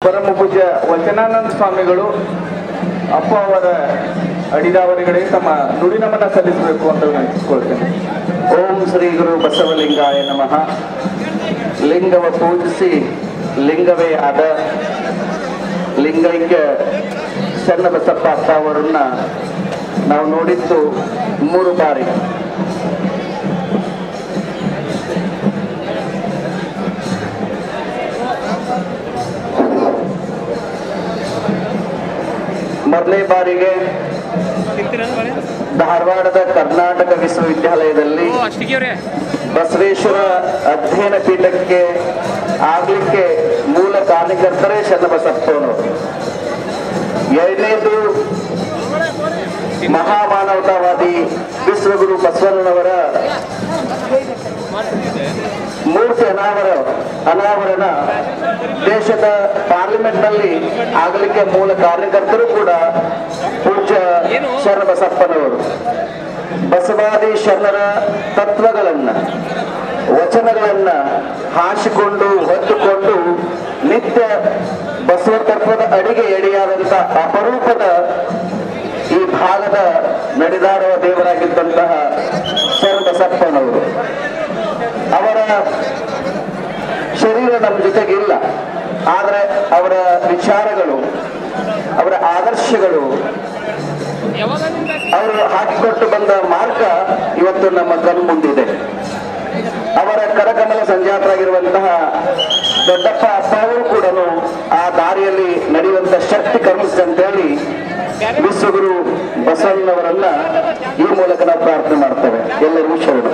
ಪರಮ ಪೂಜ್ಯ ವಚನಾನಂದ ಸ್ವಾಮಿಗಳು ಅಪ್ಪ ಅವರ ಅಡಿದಾವರಿಗಳಿಗೆ ತಮ್ಮ ನುಡಿನಮನ ಸಲ್ಲಿಸಬೇಕು ಅಂತ ನೆನಪಿಸ್ಕೊಳ್ತೇನೆ. ಓಂ ಶ್ರೀ ಗುರು ಬಸವಲಿಂಗಾಯ ನಮಃ. ಲಿಂಗವ ಪೂಜಿಸಿ ಲಿಂಗವೇ ಆದ ಲಿಂಗೈಕ್ಯ ಚನ್ನಬಸಪ್ಪ ಅಪ್ಪ ಅವರನ್ನ ನಾವು ನೋಡಿದ್ದು 3 ಬಾರಿ. ಮೊದಲನೇ ಬಾರಿಗೆ ಧಾರವಾಡದ ಕರ್ನಾಟಕ ವಿಶ್ವವಿದ್ಯಾಲಯದಲ್ಲಿ ಬಸವೇಶ್ವರ ಅಧ್ಯಯನ ಪೀಠಕ್ಕೆ ಆಗ್ಲಿಕ್ಕೆ ಮೂಲ ಕಾರಣಕರ್ತರೇ ಚನ್ನಬಸಪ್ಪನವರು. ಎರಡನೇದು ಮಹಾಮಾನವತಾವಾದಿ ವಿಶ್ವಗುರು ಬಸವಣ್ಣನವರ ಮೂರ್ತಿ ಅನಾವರಣ ದೇಶದ ಪಾರ್ಲಿಮೆಂಟ್ ನಲ್ಲಿ ಆಗಲಿಕ್ಕೆ ಮೂಲ ಕಾರ್ಯಕರ್ತರು ಕೂಡ ಪೂಜ್ಯ ಶರಣಬಸಪ್ಪನವರು. ಬಸವಾದಿ ಶರಣರ ತತ್ವಗಳನ್ನ ವಚನಗಳನ್ನ ಹಾಸಿಕೊಂಡು ಹೊತ್ತುಕೊಂಡು ನಿತ್ಯ ಬಸವ ತತ್ವದ ಅಡಿಗೆ ಎಡೆಯಾದಂತ ಅಪರೂಪದ ಈ ಭಾಗದ ನಡೆದಾಡುವ ದೇವರಾಗಿದ್ದಂತಹ ಶರಣಬಸಪ್ಪನವರು. ಅವರ ಶರೀರ ನಮ್ಮ ಜೊತೆಗಿಲ್ಲ, ಆದರೆ ಅವರ ವಿಚಾರಗಳು, ಅವರ ಆದರ್ಶಗಳು, ಅವರು ಹಾಕಿಕೊಟ್ಟು ಬಂದ ಮಾರ್ಗ ಇವತ್ತು ನಮ್ಮ ಕಣ್ಣು ಮುಂದಿದೆ. ಅವರ ಕರಕಮಲ ಸಂಜಾತರಾಗಿರುವಂತಹ ದೊಡ್ಡಪ್ಪ ಅಪ್ಪ ಅವರು ಕೂಡ ಆ ದಾರಿಯಲ್ಲಿ ನಡೆಯುವಂತ ಶಕ್ತಿ ಕರುಣಿಸಿ ಅಂತ ಹೇಳಿ ವಿಶ್ವಗುರು ಬಸವಣ್ಣವರನ್ನ ಈ ಮೂಲಕ ನಾವು ಪ್ರಾರ್ಥನೆ ಮಾಡ್ತೇವೆ. ಎಲ್ಲರಿಗೂ ಶರಣು.